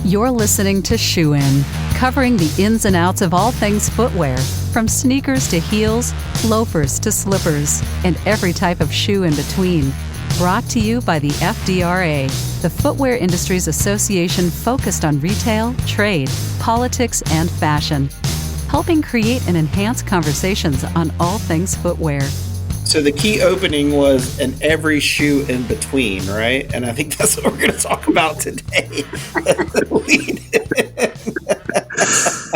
You're listening to Shoe In, covering the ins and outs of all things footwear, from sneakers to heels, loafers to slippers, and every type of shoe in between. Brought to you by the FDRA, the Footwear Industries Association focused on retail, trade, politics, and fashion, helping create and enhance conversations on all things footwear. So the key opening was an every shoe in between, right? And I think that's what we're going to talk about today.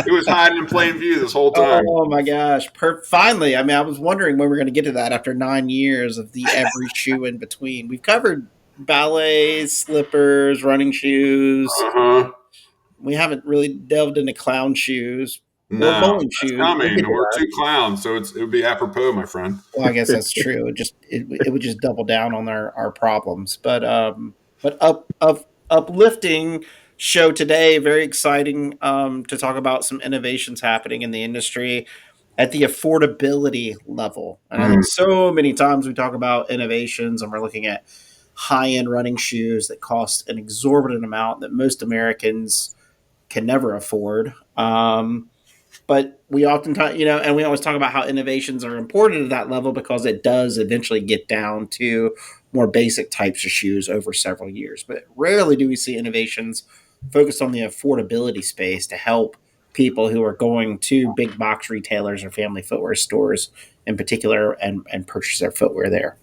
It was hiding in plain view this whole time. Oh my gosh. Finally, I mean, I was wondering when we were going to get to that after 9 years of the every shoe in between. We've covered ballets, slippers, running shoes. We haven't really delved into clown shoes. No, bowling shoes. We're two clowns, so it would be apropos, my friend. Well, I guess that's true. It would just double down on our problems. But uplifting show today. Very exciting to talk about some innovations happening in the industry at the affordability level. And I think so many times we talk about innovations and we're looking at high-end running shoes that cost an exorbitant amount that most Americans can never afford. But we oftentimes, and we always talk about how innovations are important at that level because it does eventually get down to more basic types of shoes over several years. But rarely do we see innovations focused on the affordability space to help people who are going to big box retailers or family footwear stores in particular and purchase their footwear there.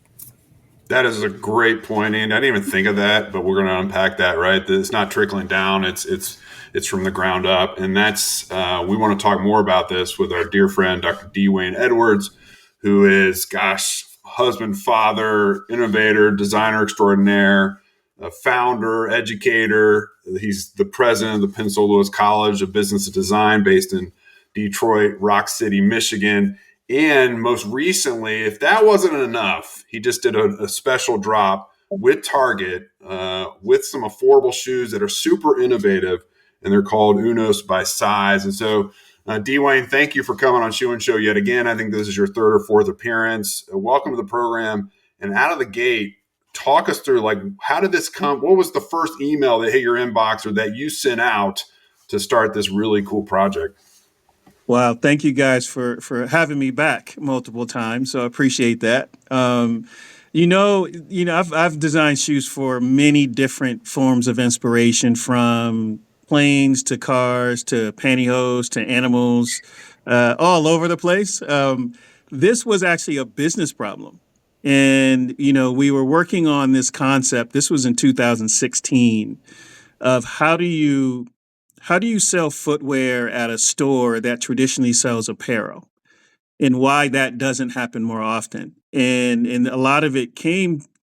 That is a great point, Andy. I didn't even think of that, but we're going to unpack that, right? It's not trickling down. It's from the ground up. And that's we want to talk more about this with our dear friend, Dr. Dwayne Edwards, who is, husband, father, innovator, designer extraordinaire, a founder, educator. He's the president of the Pensole College of Business and Design based in Detroit, Rock City, Michigan. And most recently, if that wasn't enough, he just did a special drop with Target with some affordable shoes that are super innovative, and they're called Unos by Size. And so, Dwayne, thank you for coming on Shoe and Show yet again. I think this is your third or fourth appearance. Welcome to the program. And out of the gate, talk us through, how did this come? What was the first email that hit your inbox or that you sent out to start this really cool project? Wow. Thank you guys for having me back multiple times. So I appreciate that. I've designed shoes for many different forms of inspiration, from planes to cars to pantyhose to animals, all over the place. This was actually a business problem. And, we were working on this concept. This was in 2016 of how do you sell footwear at a store that traditionally sells apparel, and why that doesn't happen more often. And a lot of it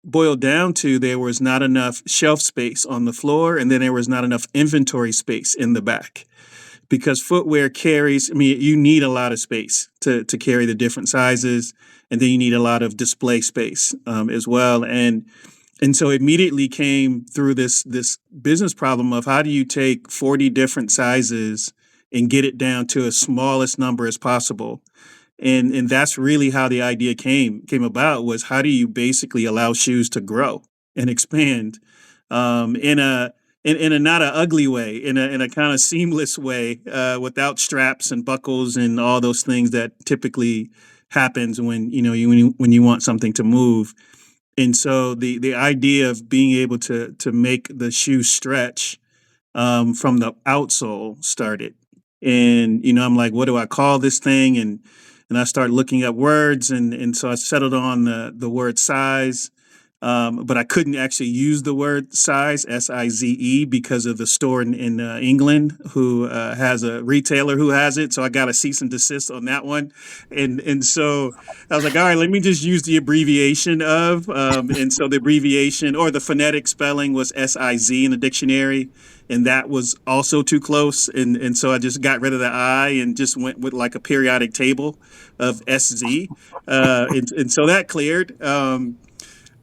boiled down to there was not enough shelf space on the floor, and then there was not enough inventory space in the back. Because footwear you need a lot of space to carry the different sizes, and then you need a lot of display space as well. And so immediately came through this business problem of how do you take 40 different sizes and get it down to as smallest number as possible. And that's really how the idea came about, was how do you basically allow shoes to grow and expand in a not an ugly way, in a kind of seamless way, without straps and buckles and all those things that typically happens when you want something to move. And so the idea of being able to make the shoe stretch from the outsole started. And, I'm like, what do I call this thing? And I started looking up words. And so I settled on the word size. But I couldn't actually use the word size, S-I-Z-E, because of the store in England who has a retailer who has it. So I got a cease and desist on that one. And so I was like, all right, let me just use the abbreviation of. And so the abbreviation or the phonetic spelling was S-I-Z in the dictionary. And that was also too close. And so I just got rid of the I and just went with like a periodic table of S-Z. And so that cleared.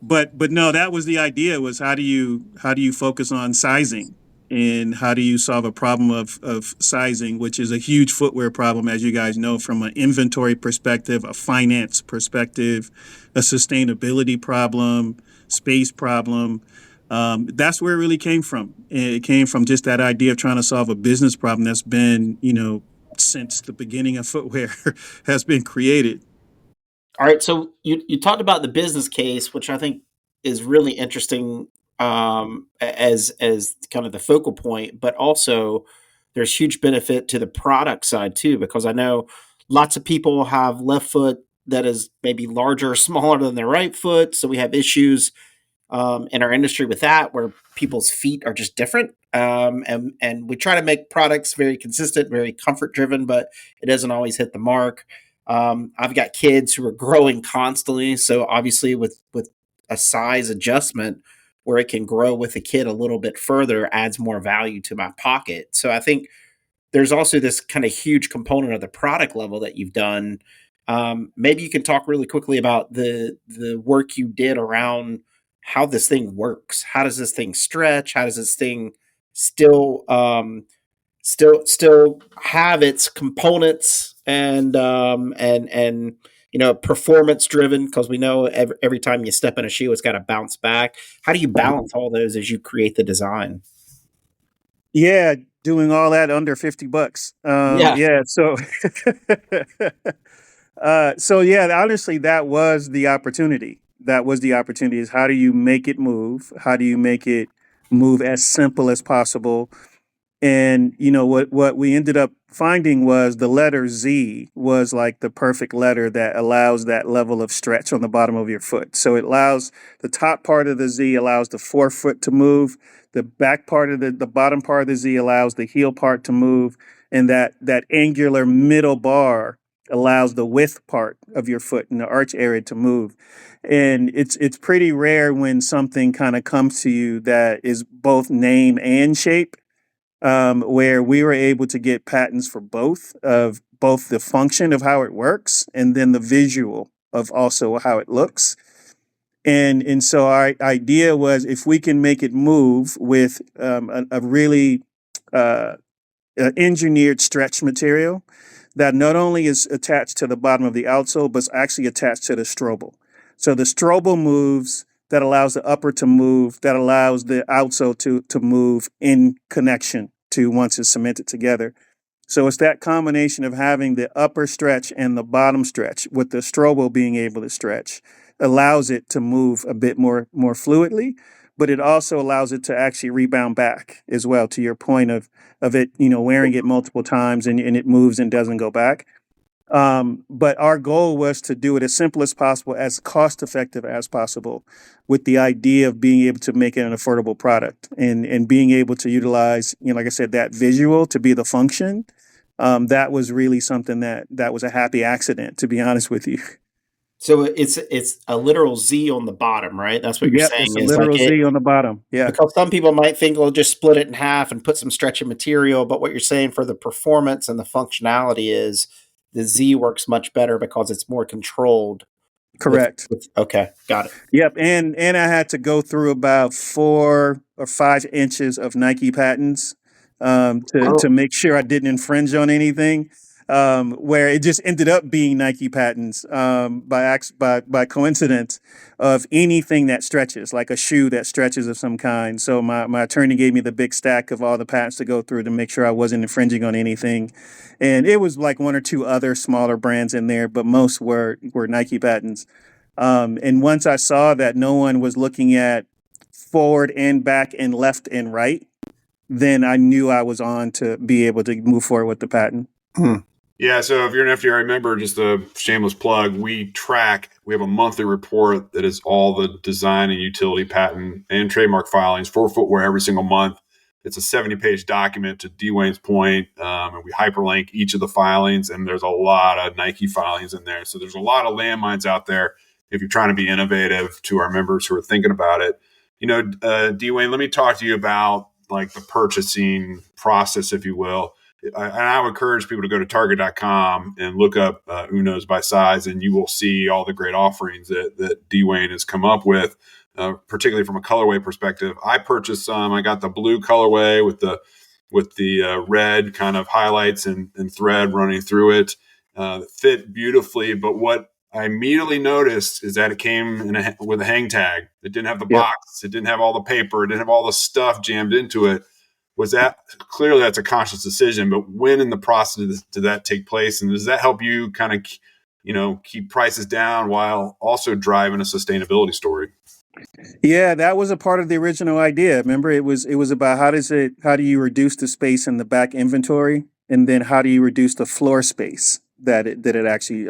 But no, that was the idea, was how do you focus on sizing, and how do you solve a problem of sizing, which is a huge footwear problem, as you guys know, from an inventory perspective, a finance perspective, a sustainability problem, space problem. That's where it really came from. It came from just that idea of trying to solve a business problem that's been, since the beginning of footwear has been created. All right, so you talked about the business case, which I think is really interesting, as kind of the focal point, but also there's huge benefit to the product side too, because I know lots of people have left foot that is maybe larger or smaller than their right foot, so we have issues in our industry with that, where people's feet are just different. And we try to make products very consistent, very comfort driven, but it doesn't always hit the mark. I've got kids who are growing constantly, so obviously with a size adjustment where it can grow with a kid a little bit further adds more value to my pocket. So I think there's also this kind of huge component of the product level that you've done. Maybe you can talk really quickly about the work you did around how this thing works. How does this thing stretch? How does this thing still still have its components and performance driven, because we know every time you step in a shoe it's got to bounce back. How do you balance all those as you create the design? Yeah, doing all that under $50. Yeah. Yeah, so so yeah, honestly, that was the opportunity. That was the opportunity is how do you make it move? How do you make it move as simple as possible? And what we ended up finding was the letter Z was like the perfect letter that allows that level of stretch on the bottom of your foot. So it allows the top part of the Z allows the forefoot to move. The back part of the bottom part of the Z allows the heel part to move. And that angular middle bar allows the width part of your foot and the arch area to move. And it's pretty rare when something kind of comes to you that is both name and shape, where we were able to get patents for both of both the function of how it works and then the visual of also how it looks. And so our idea was if we can make it move with a really uh, engineered stretch material that not only is attached to the bottom of the outsole, but it's actually attached to the strobel. So the strobel moves, that allows the upper to move, that allows the outsole to move in connection to once it's cemented together. So it's that combination of having the upper stretch and the bottom stretch with the strobel being able to stretch allows it to move a bit more fluidly, but it also allows it to actually rebound back as well, to your point of it, wearing it multiple times and it moves and doesn't go back. But our goal was to do it as simple as possible, as cost effective as possible, with the idea of being able to make it an affordable product and being able to utilize, like I said, that visual to be the function. That was really something that was a happy accident, to be honest with you. So it's a literal Z on the bottom, right? That's what you're Yep, saying it's a is like literal it, Z on the bottom. Yeah, because some people might think we'll just split it in half and put some stretching material, but what you're saying for the performance and the functionality is the Z works much better because it's more controlled correct. with okay, got it. Yep, and I had to go through about 4 or 5 inches of Nike patents, to Oh, make sure I didn't infringe on anything. Where it just ended up being Nike patents, by coincidence, of anything that stretches, like a shoe that stretches of some kind. So my attorney gave me the big stack of all the patents to go through to make sure I wasn't infringing on anything, and it was like one or two other smaller brands in there, but most were Nike patents. And once I saw that no one was looking at forward and back and left and right, then I knew I was on to be able to move forward with the patent. hmm. Yeah, so if you're an FDRA member, just a shameless plug, we have a monthly report that is all the design and utility patent and trademark filings for footwear every single month. It's a 70-page document, to Dwayne's point, and we hyperlink each of the filings, and there's a lot of Nike filings in there. So there's a lot of landmines out there if you're trying to be innovative, to our members who are thinking about it. Dwayne, let me talk to you about like the purchasing process, if you will. I would encourage people to go to target.com and look up Unos by size, and you will see all the great offerings that Dwayne has come up with, particularly from a colorway perspective. I purchased some. I got the blue colorway with the red kind of highlights and thread running through it. Fit beautifully, but what I immediately noticed is that it came with a hang tag. It didn't have the Yep. box. It didn't have all the paper. It didn't have all the stuff jammed into it. Was that clearly that's a conscious decision? But when in the process did that take place, and does that help you kind of keep prices down while also driving a sustainability story? Yeah, that was a part of the original idea. Remember, it was about how do you reduce the space in the back inventory, and then how do you reduce the floor space that it actually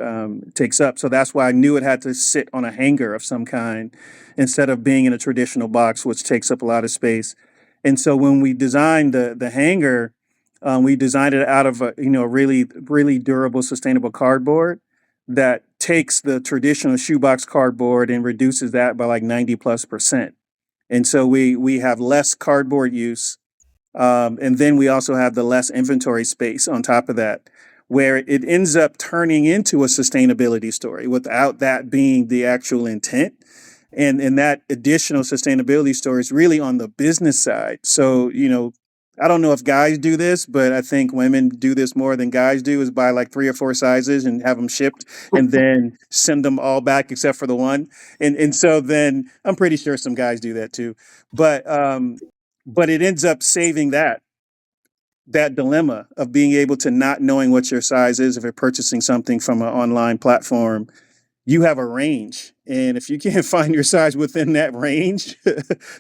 takes up. So that's why I knew it had to sit on a hanger of some kind instead of being in a traditional box, which takes up a lot of space. And so when we designed the hanger, we designed it out of a really durable, sustainable cardboard that takes the traditional shoebox cardboard and reduces that by like 90+%. And so we have less cardboard use. And then we also have the less inventory space on top of that, where it ends up turning into a sustainability story without that being the actual intent. And that additional sustainability story is really on the business side. So, I don't know if guys do this, but I think women do this more than guys do, is buy like 3 or 4 sizes and have them shipped and then send them all back except for the one. And so then I'm pretty sure some guys do that too. But it ends up saving that dilemma of being able to not knowing what your size is if you're purchasing something from an online platform. You have a range, and if you can't find your size within that range,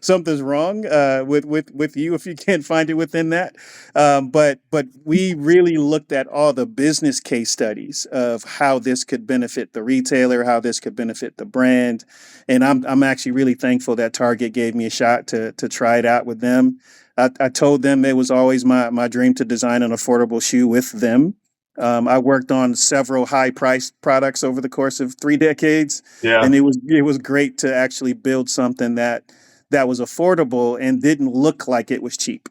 something's wrong with you. If you can't find it within that, but we really looked at all the business case studies of how this could benefit the retailer, how this could benefit the brand, and I'm actually really thankful that Target gave me a shot to try it out with them. I told them it was always my dream to design an affordable shoe with them. I worked on several high-priced products over the course of 3 decades, Yeah. and it was great to actually build something that was affordable and didn't look like it was cheap,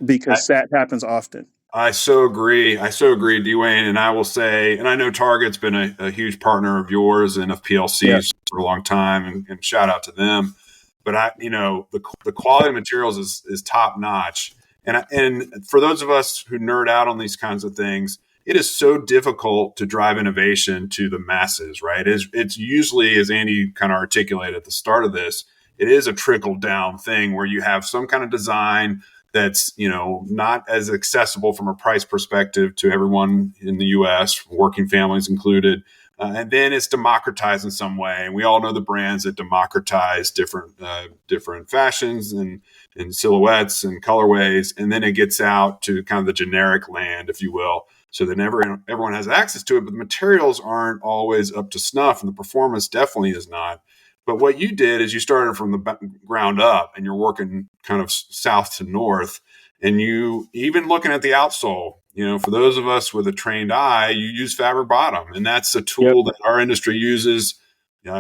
because that happens often. I so agree. Dwayne. And I will say, and I know Target's been a huge partner of yours and of Yeah. PLC's for a long time, and shout out to them. But the quality of materials is top notch. And for those of us who nerd out on these kinds of things, it is so difficult to drive innovation to the masses, right? It's usually, as Andy kind of articulated at the start of this, it is a trickle down thing where you have some kind of design that's not as accessible from a price perspective to everyone in the U.S., working families included, and then it's democratized in some way. And we all know the brands that democratize different fashions and silhouettes and colorways, and then it gets out to kind of the generic land, if you will. So that everyone has access to it, but the materials aren't always up to snuff, and the performance definitely is not. But what you did is you started from the ground up, and you're working kind of south to north, and you even looking at the outsole. For those of us with a trained eye, you use fabric bottom, and that's a Yep. tool that our industry uses.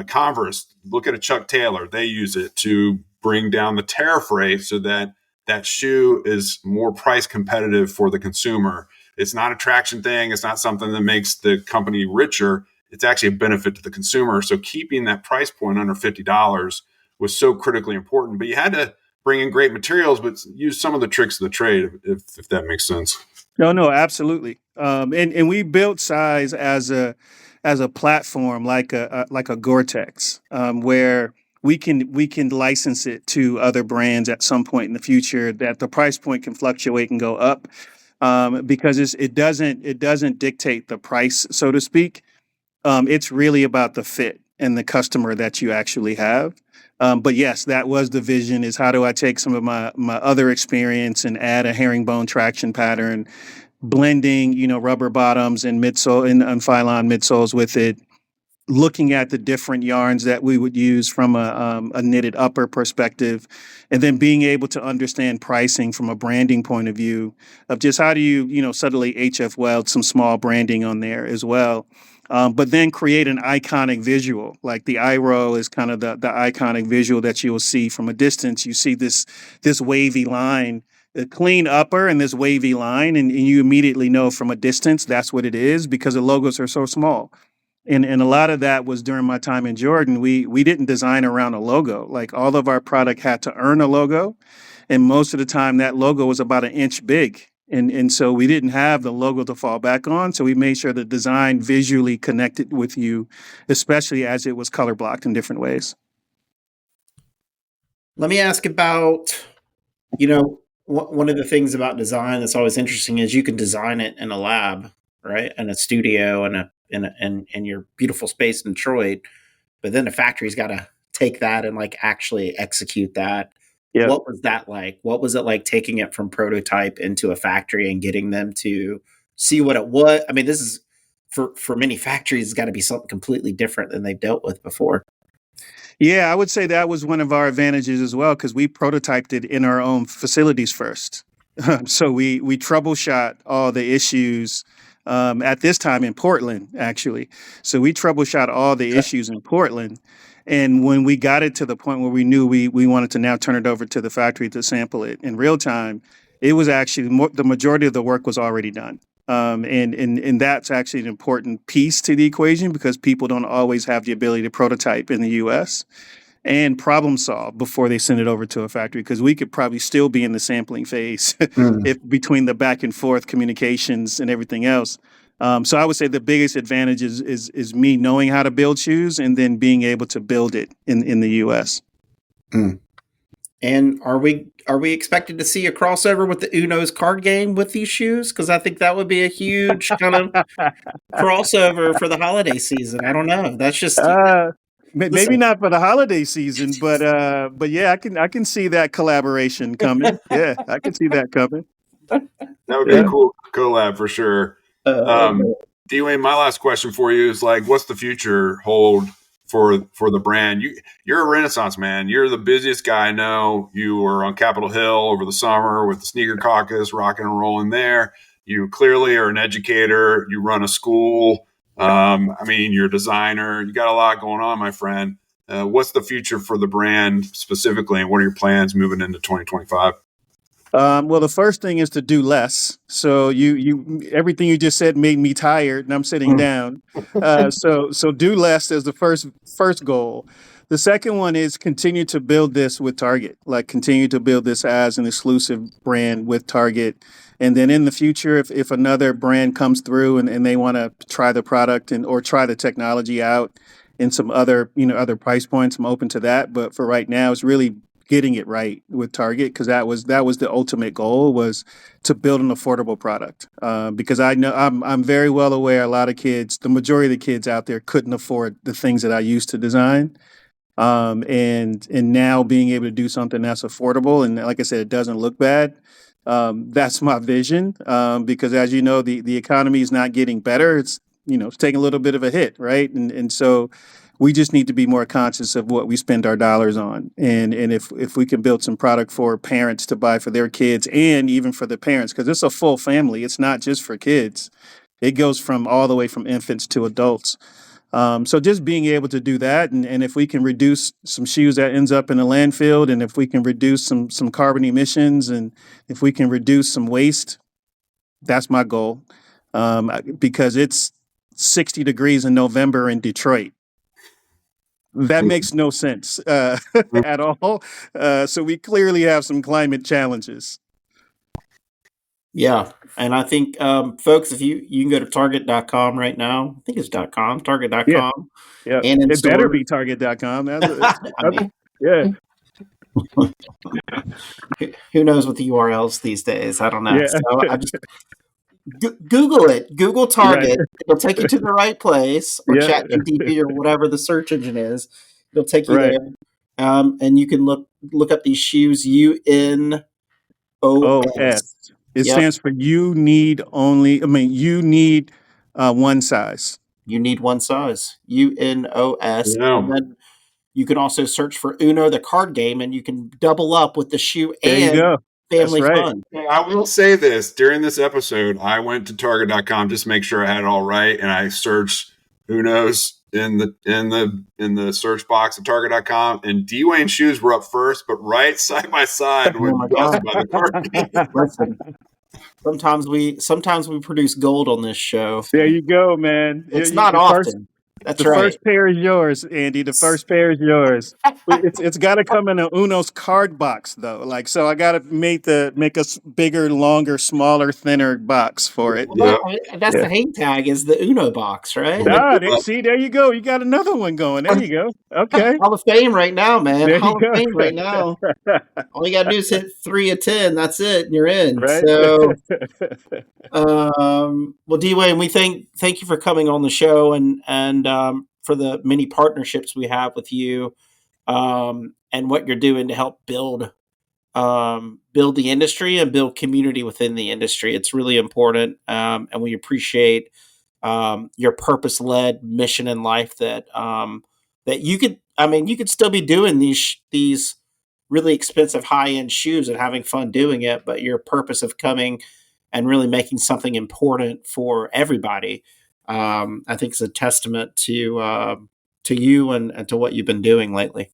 Converse, look at a Chuck Taylor; they use it to bring down the tariff rate so that that shoe is more price competitive for the consumer. It's not a traction thing. It's not something that makes the company richer. It's actually a benefit to the consumer. So keeping that price point under $50 was so critically important. But you had to bring in great materials, but use some of the tricks of the trade, if that makes sense. No, absolutely. And we built size as a platform, like a Gore-Tex, where we can license it to other brands at some point in the future, that the price point can fluctuate and go up, because it doesn't dictate the price, so to speak. It's really about the fit and the customer that you actually have. But yes, that was the vision: is how do I take some of my other experience and add a herringbone traction pattern, blending, rubber bottoms and midsole and Phylon midsoles with it, looking at the different yarns that we would use from a knitted upper perspective, and then being able to understand pricing from a branding point of view of just how do you subtly HF weld some small branding on there as well. But then create an iconic visual. Like the eye roll is kind of the iconic visual that you will see from a distance. You see this wavy line, a clean upper and this wavy line, and you immediately know from a distance that's what it is, because the logos are so small. And a lot of that was during my time in Jordan. We didn't design around a logo. Like, all of our product had to earn a logo, and most of the time that logo was about an inch big. And so we didn't have the logo to fall back on. So we made sure the design visually connected with you, especially as it was color blocked in different ways. Let me ask about, one of the things about design that's always interesting is you can design it in a lab, right? In a studio in your beautiful space in Detroit, but then the factory's got to take that and like actually execute that. Yeah. What was that like? What was it like taking it from prototype into a factory and getting them to see what it was? I mean, this is for many factories, it's got to be something completely different than they've dealt with before. Yeah, I would say that was one of our advantages as well, because we prototyped it in our own facilities first. So we troubleshot all the issues at this time in Portland, actually. So we troubleshot all the issues in Portland. And when we got it to the point where we knew we wanted to now turn it over to the factory to sample it in real time, it was actually the majority of the work was already done. And that's actually an important piece to the equation, because people don't always have the ability to prototype in the US and problem solve before they send it over to a factory, because we could probably still be in the sampling phase if between the back and forth communications and everything else. So I would say the biggest advantage is me knowing how to build shoes and then being able to build it in the US. Mm. And are we expected to see a crossover with the Uno's card game with these shoes? Because I think that would be a huge kind of crossover for the holiday season. I don't know. That's just Maybe listen. not for the holiday season, but yeah, I can see that collaboration coming. Yeah, I can see that coming. That would be Yeah. a cool collab for sure. Dwayne, my last question for you is like, what's the future hold for the brand? You're a Renaissance man. You're the busiest guy I know. You were on Capitol Hill over the summer with the Sneaker Caucus, rocking and rolling there. You clearly are an educator. You run a school. I mean, you're a designer. You got a lot going on, my friend. What's the future for the brand specifically, and what are your plans moving into 2025? Well, the first thing is to do less. So you everything you just said made me tired, and I'm sitting down. So do less is the first goal. The second one is continue to build this with Target, like continue to build this as an exclusive brand with Target. And then in the future, if another brand comes through and they want to try the product or try the technology out in some other price points, I'm open to that. But for right now, it's really getting it right with Target, because that was the ultimate goal, was to build an affordable product. Because I know I'm very well aware a lot of kids, the majority of the kids out there, couldn't afford the things that I used to design. And now being able to do something that's affordable and, like I said, it doesn't look bad. That's my vision. Because as you know, the economy is not getting better. It's taking a little bit of a hit, right? And so we just need to be more conscious of what we spend our dollars on. And if we can build some product for parents to buy for their kids, and even for the parents, because it's a full family. It's not just for kids. It goes from all the way from infants to adults. So just being able to do that, and if we can reduce some shoes that ends up in a landfill, and if we can reduce some carbon emissions, and if we can reduce some waste, that's my goal. Because it's 60 degrees in November in Detroit. That makes no sense at all. So we clearly have some climate challenges. Yeah. And I think, folks, if you can go to target.com right now. I think it's .com, target.com. Yeah. And in It better store. be target.com. I mean, Yeah. who knows with the URLs these days? I don't know. Yeah. So I just Google it. Google Right. Target. It'll take you to the right place, or Yeah. ChatGPT or whatever the search engine is. It'll take you Right. there. And you can look up these shoes, UNOS. OS. It Yep. stands for you need one size. You need one size. UNOS. Yeah. And then you can also search for Uno, the card game, and you can double up with the shoe There you and go. That's family right. fun. I will say this during this episode, I went to target.com just to make sure I had it all right, and I searched who knows in the search box at target.com, and Dwayne shoes were up first, but right side by side with Oh my Gus God. by the card game. Listen, sometimes we produce gold on this show. There you go, man. It's not often. That's The right. first pair is yours, Andy. The first pair is yours. It's got to come in a Uno's card box though. Like so, I got to make bigger, longer, smaller, thinner box for it. Well, Yep. that's Yeah. the hang tag is the Uno box, right? See, there you go. You got another one going. There you go. Okay, Hall of Fame right now, man. there you Hall of go. Fame right now. All you gotta do is hit 3 of 10. That's it, and you're in. Right. So, well, Dwayne, we thank you for coming on the show and for the many partnerships we have with you, and what you're doing to help build the industry and build community within the industry. It's really important, and we appreciate your purpose led mission in life that you could. I mean, you could still be doing these really expensive high end shoes and having fun doing it, but your purpose of coming and really making something important for everybody, I think, is a testament to you and to what you've been doing lately.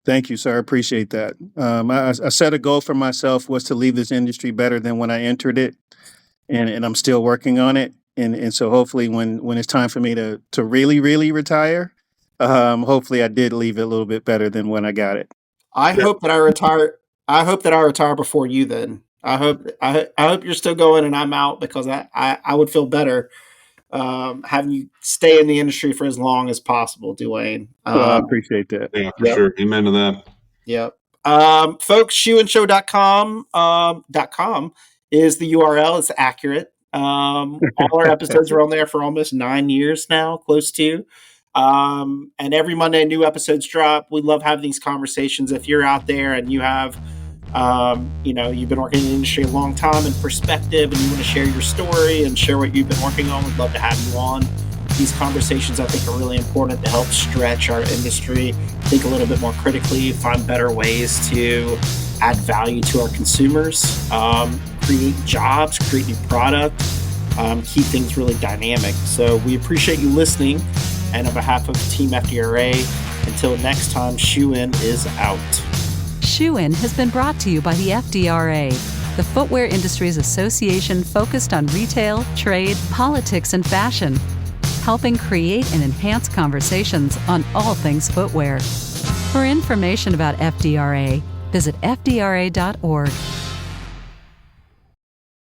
Thank you, sir. I appreciate that. I set a goal for myself was to leave this industry better than when I entered it, and I'm still working on it. And so hopefully when it's time for me to really, really retire, hopefully I did leave it a little bit better than when I got it. I hope that I retire. I hope that I retire before you. Then I hope you're still going and I'm out because I would feel better having you stay in the industry for as long as possible, Dwayne. Well, I appreciate that. Yeah, for Yep. sure. Amen to that. Yep. Folks, shoeandshow.com is the URL. It's accurate. All our episodes are on there for almost 9 years now, close to. And every Monday, new episodes drop. We love having these conversations. If you're out there and you have, you've been working in the industry a long time in perspective and you want to share your story and share what you've been working on, we'd love to have you on. These conversations, I think, are really important to help stretch our industry, think a little bit more critically, find better ways to add value to our consumers, create jobs, create new product, keep things really dynamic. So we appreciate you listening. And on behalf of Team FDRA, until next time, Shoe In is out. Shoe In has been brought to you by the FDRA, the Footwear Industries Association focused on retail, trade, politics, and fashion, helping create and enhance conversations on all things footwear. For information about FDRA, visit fdra.org.